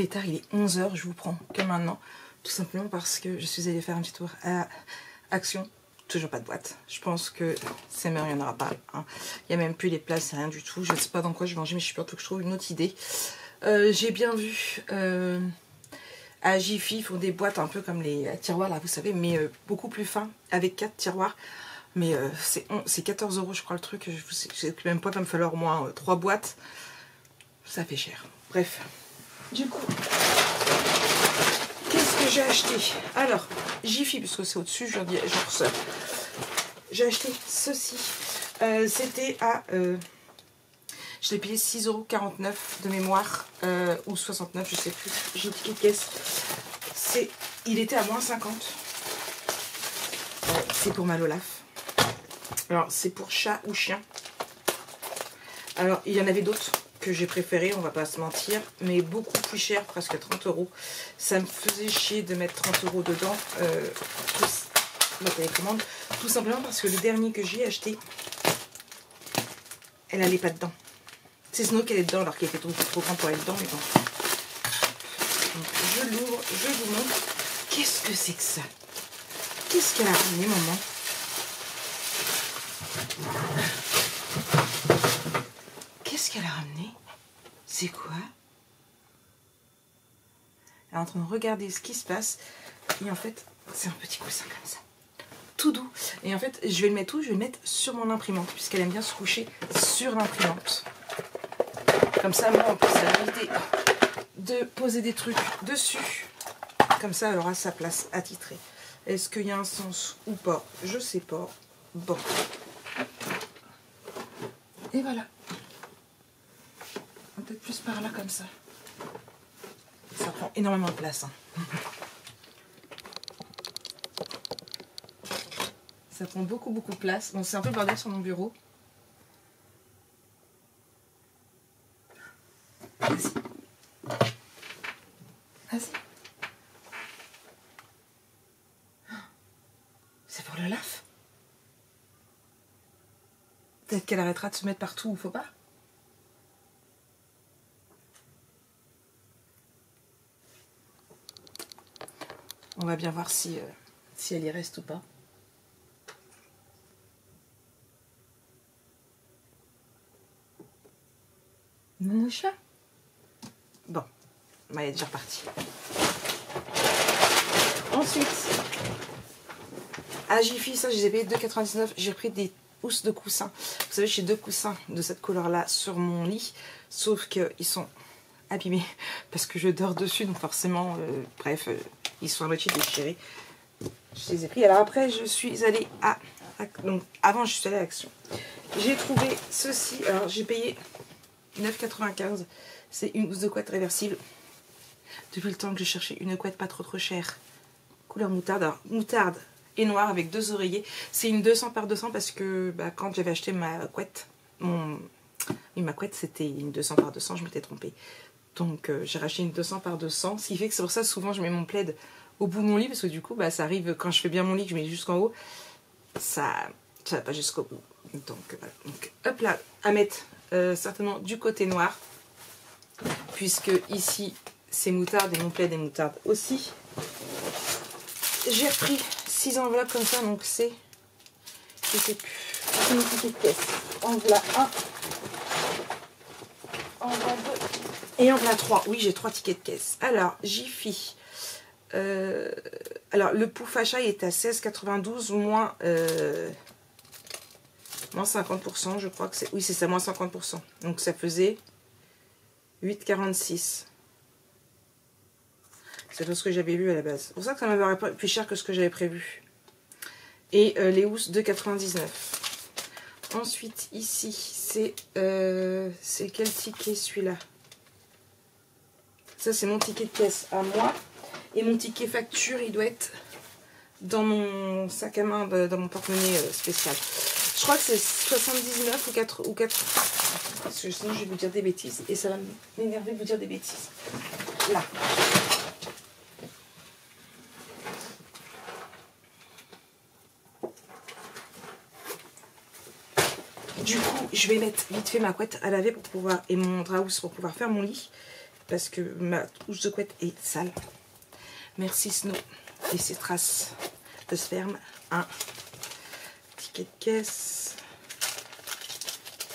il est tard, il est 11 h, je vous prends que maintenant. Tout simplement parce que je suis allée faire un petit tour à Action. Toujours pas de boîte. Je pense que c'est meilleur, il n'y en aura pas. Hein. Il n'y a même plus les places, c'est rien du tout. Je ne sais pas dans quoi je vais manger, mais je suis surtout que je trouve une autre idée. J'ai bien vu à Jiffy, ils font des boîtes un peu comme les tiroirs là, vous savez, mais beaucoup plus fins, avec 4 tiroirs. Mais c'est 14 € je crois le truc. Je sais même pas, il va me falloir au moins 3 boîtes. Ça fait cher. Bref. Du coup, qu'est-ce que j'ai acheté? Alors, Jiffy, puisque c'est au-dessus, je leur dis, genre ça. J'ai acheté ceci. C'était à... je l'ai payé 6,49 € de mémoire, ou 69, je sais plus. J'ai une ticket de caisse. Il était à moins 50. C'est pour Malolaf. Alors, c'est pour chat ou chien. Alors, il y en avait d'autres que j'ai préféré, on va pas se mentir, mais beaucoup plus cher, presque 30 €. Ça me faisait chier de mettre 30 € dedans, la télécommande, tout simplement parce que le dernier que j'ai acheté, elle allait pas dedans. C'est Snow qui est dedans, alors qu'elle était trop grand pour aller dedans, mais bon. Donc, je l'ouvre, je vous montre. Qu'est-ce que c'est que ça? Qu'est-ce qu'elle a ramené, maman? Qu'est-ce qu'elle a ramené? C'est quoi? Elle est en train de regarder ce qui se passe. Et en fait, c'est un petit coussin comme ça. Tout doux. Et en fait, je vais le mettre où? Je vais le mettre sur mon imprimante, puisqu'elle aime bien se coucher sur l'imprimante. Comme ça, moi, en plus, elle a l'idée de poser des trucs dessus. Comme ça, elle aura sa place attitrée. Est-ce qu'il y a un sens ou pas? Je sais pas. Bon. Et voilà. Peut-être plus par là, comme ça. Ça prend énormément de place. Hein. Ça prend beaucoup de place. Bon, c'est un peu le bordel sur mon bureau. Vas-y. Vas-y. C'est pour le laf. Peut-être qu'elle arrêtera de se mettre partout où il faut pas. On va bien voir si elle y reste ou pas. Mon chat. Bon, elle est déjà repartie. Ensuite, à Jiffy, ça je les ai payés 2,99 €. J'ai pris des housses de coussins. Vous savez, j'ai 2 coussins de cette couleur-là sur mon lit. Sauf qu'ils sont abîmés parce que je dors dessus. Donc forcément, bref, ils sont à moitié déchirés. Je les ai pris. Alors après, je suis allée à... Donc avant, je suis allée à Action. J'ai trouvé ceci. Alors j'ai payé 9,95 €. C'est une housse de couette réversible. Depuis le temps que je cherchais une couette pas trop chère. Couleur moutarde. Alors, moutarde et noir avec 2 oreillers. C'est une 200 par 200 parce que quand j'avais acheté ma couette, ma couette c'était une 200 par 200, je m'étais trompée. Donc j'ai racheté une 200 par 200. Ce qui fait que c'est pour ça souvent je mets mon plaid au bout de mon lit parce que du coup ça arrive quand je fais bien mon lit que je mets jusqu'en haut. Ça va pas jusqu'au bout. Donc voilà. Donc hop là, à mettre certainement du côté noir. Puisque ici c'est moutarde et mon plaid est moutarde aussi. J'ai repris 6 enveloppes comme ça, donc c'est, je sais plus, c'est une petite caisse. En voilà 1, en voilà 2 et en voilà 3. Oui, j'ai 3 tickets de caisse. Alors, Jiffy. Alors, le pouf achat est à 16,92 moins 50%, je crois que c'est. Oui, c'est ça, moins 50%. Donc, ça faisait 8,46. C'est ce que j'avais lu à la base. C'est pour ça que ça m'avait plus cher que ce que j'avais prévu. Et les housses 2,99. Ensuite, ici, c'est quel ticket celui-là? Ça, c'est mon ticket de caisse à moi. Et mon ticket facture, il doit être dans mon sac à main, dans mon porte-monnaie spécial. Je crois que c'est 79 ou 4. Parce que sinon, je vais vous dire des bêtises. Et ça va m'énerver de vous dire des bêtises. Là. Du coup, je vais mettre vite fait ma couette à laver pour pouvoir, et mon drap housse pour pouvoir faire mon lit. parce que ma housse de couette est sale. Merci Snow et ses traces de sperme. Un ticket de caisse.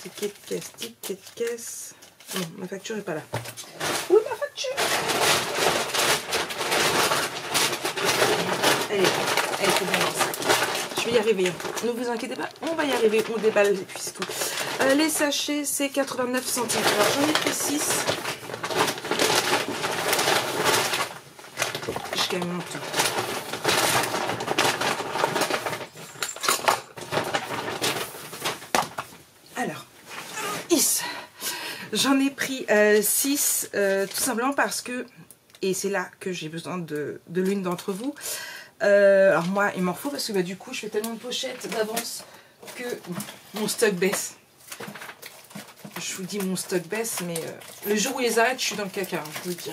Ticket de caisse, ticket de caisse. Non, ma facture n'est pas là. Où est ma facture? Elle est trop bien dans le sac. Je vais y arriver. Ne vous inquiétez pas, on va y arriver. On déballe et puis c'est tout. Les sachets, c'est 89 centimes. Alors j'en ai pris 6. Je gagne mon temps. Alors, j'en ai pris 6, tout simplement parce que, et c'est là que j'ai besoin de l'une d'entre vous. Alors moi, il m'en faut parce que bah, du coup, je fais tellement de pochettes d'avance que mon stock baisse. Je vous dis mon stock baisse, mais le jour où ils arrêtent, je suis dans le caca, hein, je vous le dis.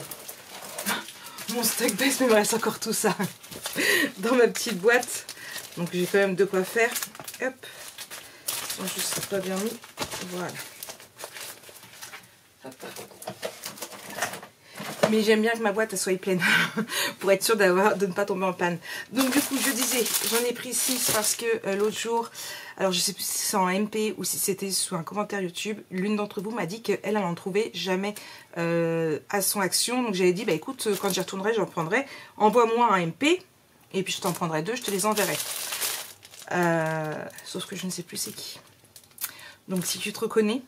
Mon stock baisse, mais il me reste encore tout ça dans ma petite boîte. Donc j'ai quand même de quoi faire. Hop. Ils sont juste pas bien mis. Voilà. Hop. Mais j'aime bien que ma boîte elle soit pleine pour être sûre de ne pas tomber en panne. Donc du coup, je disais, j'en ai pris 6 parce que l'autre jour, alors je sais plus si c'est en MP ou si c'était sous un commentaire YouTube, l'une d'entre vous m'a dit qu'elle n'en trouvait jamais à son action. Donc j'avais dit, bah écoute, quand j'y retournerai, j'en prendrai. Envoie-moi un MP et puis je t'en prendrai 2, je te les enverrai. Sauf que je ne sais plus c'est qui. Donc si tu te reconnais,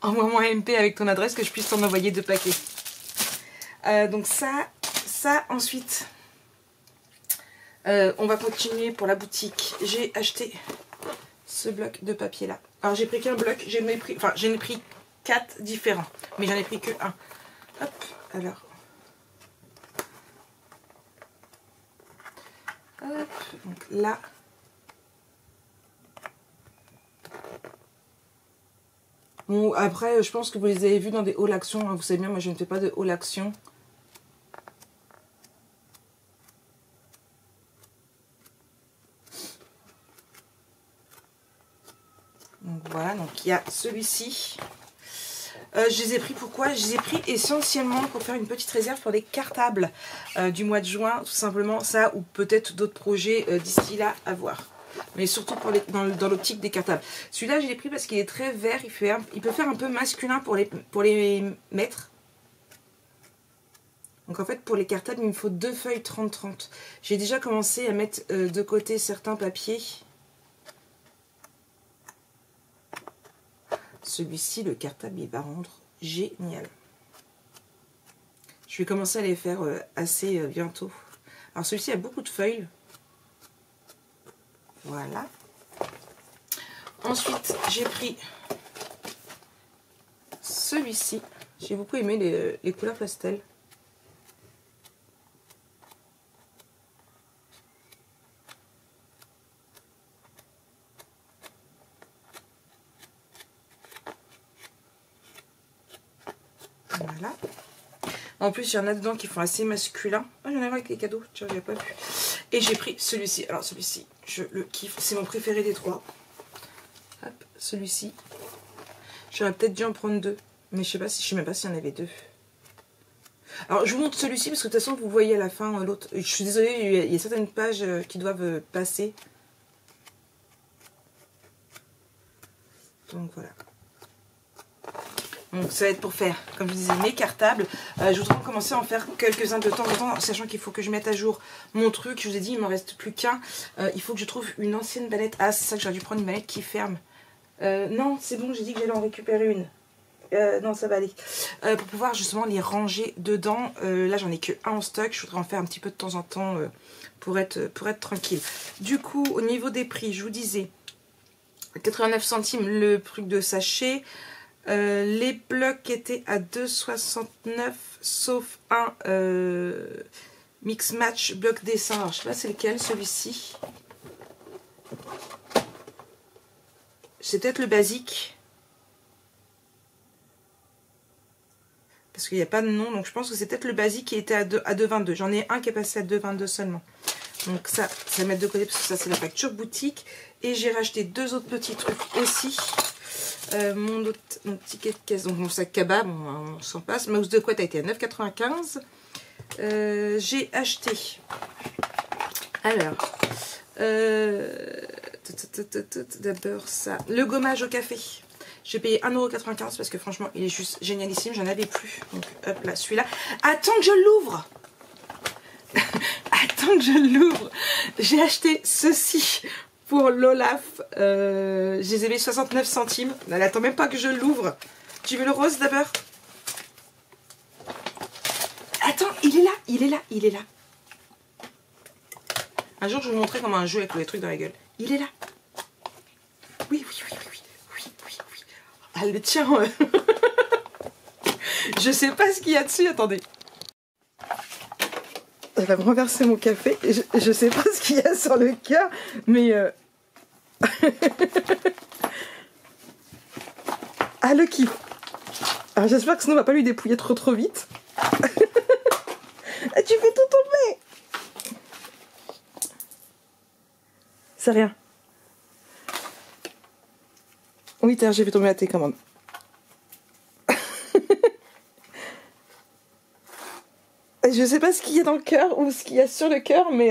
envoie-moi un MP avec ton adresse que je puisse t'en envoyer 2 paquets. Donc ça ensuite, on va continuer pour la boutique. J'ai acheté ce bloc de papier là. Alors j'ai pris qu'un bloc, j'en ai pris 4 différents, mais j'en ai pris que un. Hop, alors. Hop, donc là. Bon, après, je pense que vous les avez vus dans des hauls actions. Hein. Vous savez bien, moi je ne fais pas de hauls actions. Donc voilà, donc il y a celui-ci. Je les ai pris pourquoi? Je les ai pris essentiellement pour faire une petite réserve pour les cartables du mois de juin. Tout simplement ça, ou peut-être d'autres projets d'ici là à voir. Mais surtout pour dans l'optique des cartables. Celui-là, je l'ai pris parce qu'il est très vert. Il peut faire un peu masculin pour les mettre. Donc en fait, pour les cartables, il me faut 2 feuilles 30-30. J'ai déjà commencé à mettre de côté certains papiers. Celui-ci, le cartable, il va rendre génial. Je vais commencer à les faire assez bientôt. Alors celui-ci a beaucoup de feuilles. Voilà. Ensuite, j'ai pris celui-ci. J'ai beaucoup aimé les couleurs pastel. Voilà. En plus, il y en a dedans qui font assez masculin. Ah, j'en ai avec les cadeaux. Tiens, j'avais pas vu. Et j'ai pris celui-ci. Alors, celui-ci, je le kiffe. C'est mon préféré des 3. Hop, celui-ci. J'aurais peut-être dû en prendre 2. Mais je sais même pas s'il y en avait 2. Alors, je vous montre celui-ci parce que de toute façon, vous voyez à la fin l'autre. Je suis désolée, il y a certaines pages qui doivent passer. Donc, voilà. Donc ça va être pour faire, comme je vous disais, mes cartables. Je voudrais commencer à en faire quelques-uns de temps en temps, sachant qu'il faut que je mette à jour mon truc. Je vous ai dit, il m'en reste plus qu'un. Il faut que je trouve une ancienne mallette. Ah, c'est ça que j'aurais dû prendre, une mallette qui ferme. Non, c'est bon, j'ai dit que j'allais en récupérer une. Non, ça va aller. Pour pouvoir justement les ranger dedans. Là, j'en ai que un en stock. Je voudrais en faire un petit peu de temps en temps pour être tranquille. Du coup, au niveau des prix, je vous disais 89 centimes le truc de sachet. Les blocs étaient à 2,69 sauf un mix match bloc dessin. Alors je sais pas c'est lequel, celui-ci. C'est peut-être le basique. Parce qu'il n'y a pas de nom, donc je pense que c'est peut-être le basique qui était à 2,22. J'en ai un qui est passé à 2,22 seulement. Donc ça va mettre de côté parce que ça c'est la facture boutique. Et j'ai racheté 2 autres petits trucs aussi. Mon ticket de caisse, donc mon sac cabas, bon, on s'en passe. Ma housse de couette a été à 9,95 €. J'ai acheté, alors, d'abord ça, le gommage au café. J'ai payé 1,95 € parce que franchement, il est juste génialissime. J'en avais plus. Donc, hop là, celui-là. Attends que je l'ouvre. Attends que je l'ouvre. J'ai acheté ceci pour l'Olaf. Je les ai payés 69 centimes. Elle attend même pas que je l'ouvre. Tu veux le rose d'abord? Attends, il est là, il est là, il est là. Un jour, je vais vous montrer comment un jeu avec les trucs dans la gueule. Il est là. Oui, oui, oui, oui, oui, oui, oui. Ah, le tien. Je sais pas ce qu'il y a dessus, attendez. Elle va me renverser mon café. Je sais pas ce qu'il y a sur le cœur, mais... Ah, le kiff. Alors j'espère que Snow va pas lui dépouiller trop vite. Tu fais tout tomber. C'est rien. Oui, j'ai fait tomber la télécommande. Je sais pas ce qu'il y a dans le cœur ou ce qu'il y a sur le cœur, mais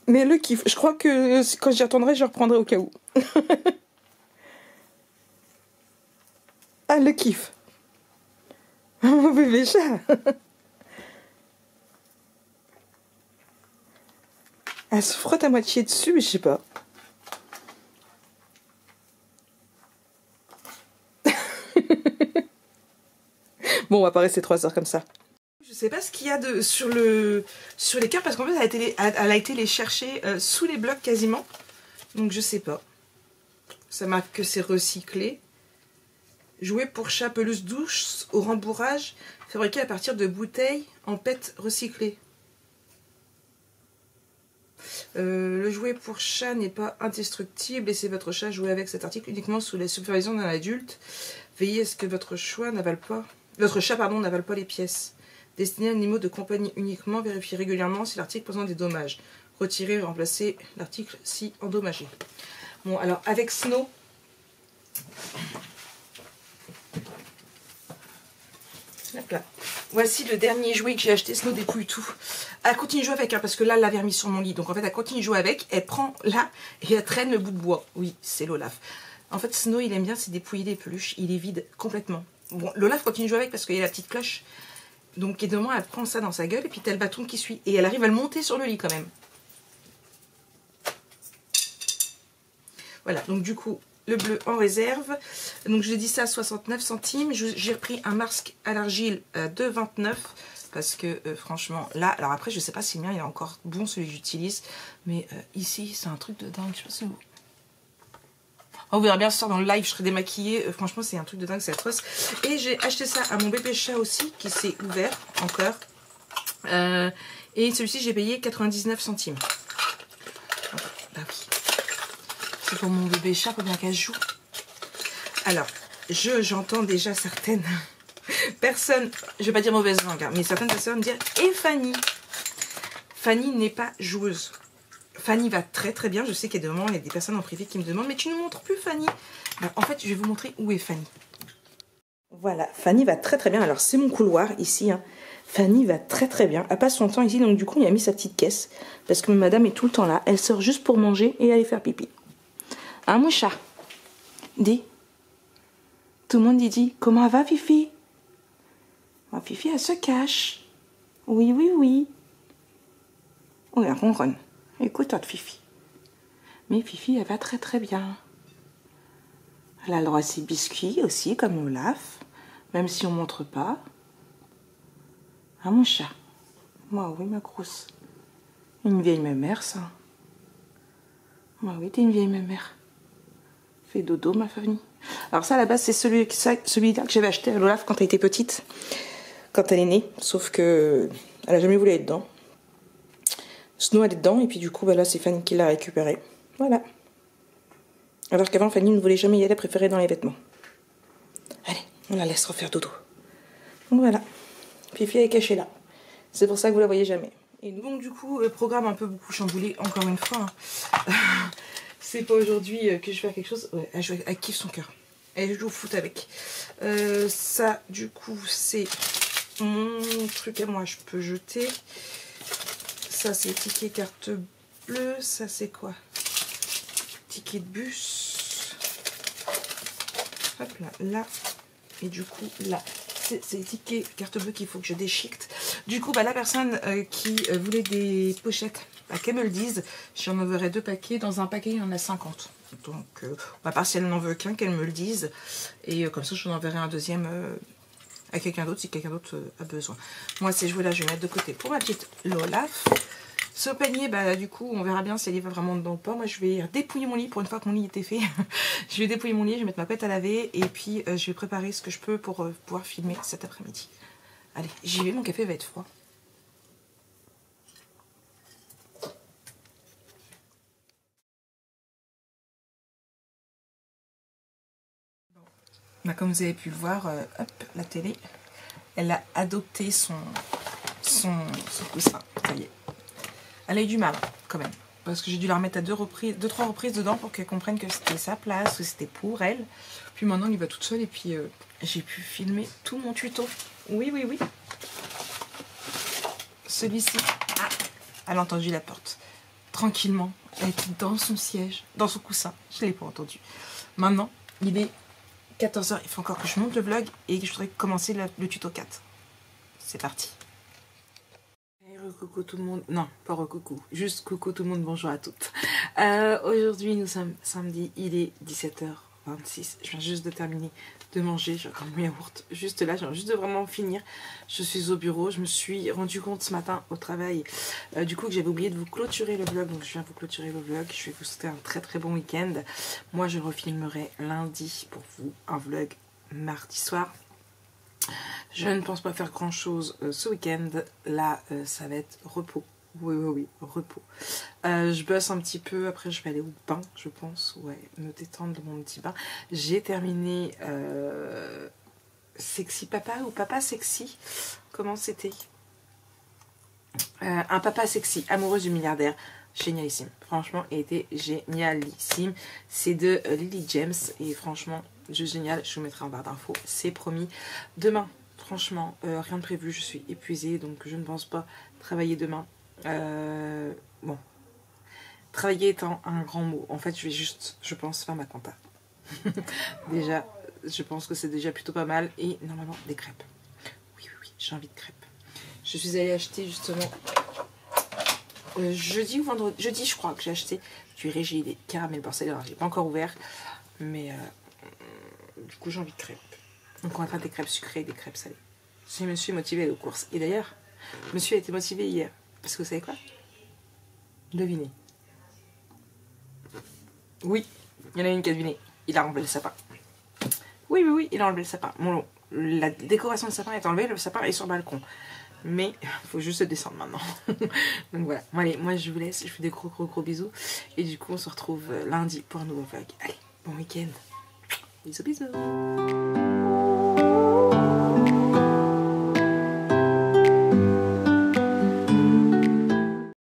le kiff. Je crois que quand j'y retournerai, je reprendrai au cas où. Ah, le kiff. Mon bébé chat. Elle se frotte à moitié dessus, mais je sais pas. Bon, on va pas rester 3 heures comme ça. Je sais pas ce qu'il y a sur les cœurs parce qu'en fait elle a été les chercher sous les blocs quasiment. Donc je sais pas. Ça marque que c'est recyclé. Jouet pour chat pelouse douce au rembourrage, fabriqué à partir de bouteilles en PET recyclées. Le jouet pour chat n'est pas indestructible. Laissez votre chat jouer avec cet article uniquement sous la supervision d'un adulte. Veillez à ce que votre chat n'avale pas les pièces. Destiné à animaux de compagnie uniquement, vérifiez régulièrement si l'article présente des dommages. Retirez et remplacez l'article si endommagé. Bon, alors avec Snow, hop là. Voici le dernier jouet que j'ai acheté. Snow dépouille tout. Elle continue de jouer avec, hein, parce que là, elle l'avait remis sur mon lit. Donc en fait, elle continue de jouer avec. Elle prend là et elle traîne le bout de bois. Oui, c'est l'Olaf. En fait, Snow, il aime bien, c'est dépouiller des peluches. Il est vide complètement. Bon, l'Olaf continue de jouer avec parce qu'il y a la petite cloche. Donc, évidemment, elle prend ça dans sa gueule et puis t'as le bâton qui suit. Et elle arrive à le monter sur le lit quand même. Voilà, donc du coup, le bleu en réserve. Donc, je l'ai dit ça à 69 centimes. J'ai repris un masque à l'argile à 2,29 € parce que franchement, là, alors après, je sais pas si le mien il est encore bon, celui que j'utilise. Mais ici, c'est un truc de dingue. Je sais pas si vous... Oh, vous verrez bien ce soir dans le live, je serai démaquillée. Franchement, c'est un truc de dingue, c'est atroce. Et j'ai acheté ça à mon bébé chat aussi, qui s'est ouvert encore. Et celui-ci, j'ai payé 99 centimes. Bah oui. C'est pour mon bébé chat, faut bien qu'elle joue. Alors, j'entends déjà certaines personnes, je vais pas dire mauvaise langue, hein, mais certaines personnes me dire « Et Fanny ?» Fanny n'est pas joueuse. Fanny va très très bien. Je sais qu'il y a des moments, il y a des personnes en privé qui me demandent « Mais tu ne nous montres plus Fanny ?» Alors, en fait, je vais vous montrer où est Fanny. Voilà, Fanny va très très bien. Alors, c'est mon couloir ici. Hein. Fanny va très très bien. Elle passe son temps ici, donc du coup, il a mis sa petite caisse. Parce que madame est tout le temps là. Elle sort juste pour manger et aller faire pipi. Hein, mon chat? Dis. Tout le monde dit, comment elle va, Fifi? Oh, Fifi, elle se cache. Oui, oui, oui. Oui, elle ronronne. Écoute-toi, Fifi. Mais Fifi, elle va très très bien. Elle a le droit à ses biscuits aussi, comme Olaf. Même si on ne montre pas. Ah, mon chat. Moi, oui, ma grosse. Une vieille mémère, ça. Moi, oui, t'es une vieille mémère. Fais dodo, ma famille. Alors ça, à la base, c'est celui-là que j'avais acheté à l'Olaf quand elle était petite. Quand elle est née. Sauf que elle a jamais voulu être dedans. Snow, elle est dedans. Et puis du coup, bah là, c'est Fanny qui l'a récupéré. Voilà. Alors qu'avant, Fanny ne voulait jamais y aller. Elle préférait dans les vêtements. Allez, on la laisse refaire dodo. Donc voilà. Fifi, elle est cachée là. C'est pour ça que vous la voyez jamais. Et donc du coup, programme un peu beaucoup chamboulé, encore une fois. Hein. c'est pas aujourd'hui que je vais faire quelque chose. Ouais, elle kiffe son cœur. Elle joue au foot avec. Ça, du coup, c'est mon truc à moi. Je peux jeter. Ça, c'est ticket carte bleue. Ça, c'est quoi? Ticket de bus. Hop là, là. Et du coup, là. C'est les tickets carte bleue qu'il faut que je déchiquete. Du coup, bah, la personne qui voulait des pochettes, bah, qu'elle me le dise. J'en enverrai 2 paquets. Dans un paquet, il y en a 50. Donc, à part si elle n'en veut qu'un, qu'elle me le dise. Et comme ça, je enverrai un deuxième à quelqu'un d'autre si quelqu'un d'autre a besoin. Moi, ces jouets-là, je vais mettre de côté pour ma petite Olaf. Ce panier, bah, du coup, on verra bien si elle y va vraiment dedans ou pas. Moi, je vais dépouiller mon lit pour une fois que mon lit était fait. Je vais dépouiller mon lit, je vais mettre ma couette à laver et puis je vais préparer ce que je peux pour pouvoir filmer cet après-midi. Allez, j'y vais, mon café va être froid. Bah, comme vous avez pu le voir, hop, la télé, elle a adopté son coussin. Ça y est. Elle a eu du mal, quand même. Parce que j'ai dû la remettre à 2-3 reprises dedans pour qu'elle comprenne que c'était sa place, que c'était pour elle. Puis maintenant, elle y va toute seule et puis j'ai pu filmer tout mon tuto. Oui, oui, oui. Celui-ci, ah, elle a entendu la porte. Tranquillement, elle était dans son siège, dans son coussin. Je ne l'ai pas entendu. Maintenant, il est 14 h. Il faut encore que je monte le vlog et que je voudrais commencer le tuto 4. C'est parti. Coucou tout le monde, non pas coucou, juste coucou tout le monde, bonjour à toutes. Aujourd'hui nous sommes samedi, il est 17h26, je viens juste de terminer de manger, j'ai encore mon yaourt juste là, je viens juste de vraiment finir. Je suis au bureau, je me suis rendu compte ce matin au travail du coup que j'avais oublié de vous clôturer le vlog, donc je viens vous clôturer le vlog. Je vais vous souhaiter un très très bon week-end. Moi je refilmerai lundi pour vous un vlog mardi soir. Je ne pense pas faire grand chose ce week-end. Là, ça va être repos. Oui, oui, oui, repos. Je bosse un petit peu. Après, je vais aller au bain, je pense. Ouais, me détendre de mon petit bain. J'ai terminé Sexy Papa ou Papa Sexy. Comment c'était un papa sexy, amoureuse du milliardaire. Génialissime. Franchement, il était génialissime. C'est de Lily James. Et franchement, juste génial. Je vous mettrai en barre d'infos. C'est promis. Demain, franchement, rien de prévu. Je suis épuisée. Donc, je ne pense pas travailler demain. Bon. Travailler étant un grand mot. En fait, je vais juste, je pense, faire ma compta. Déjà, je pense que c'est déjà plutôt pas mal. Et normalement, des crêpes. Oui, oui, oui. J'ai envie de crêpes. Je suis allée acheter justement... jeudi ou vendredi, jeudi je crois que j'ai acheté du Régie des caramels porcelaine. Alors j'ai pas encore ouvert, mais du coup j'ai envie de crêpes. Donc on va faire des crêpes sucrées et des crêpes salées. Je me suis motivée à aller aux courses. Et d'ailleurs, monsieur a été motivé hier. Parce que vous savez quoi? Devinez. Oui, il y en a une qui a deviné. Il a enlevé le sapin. Oui, oui, oui, il a enlevé le sapin. Bon, la décoration du sapin est enlevée, le sapin est sur le balcon. Mais il faut juste descendre maintenant. Donc voilà. Bon, allez, moi je vous laisse. Je fais des gros bisous. Et du coup, on se retrouve lundi pour un nouveau vlog. Allez, bon week-end. Bisous, bisous.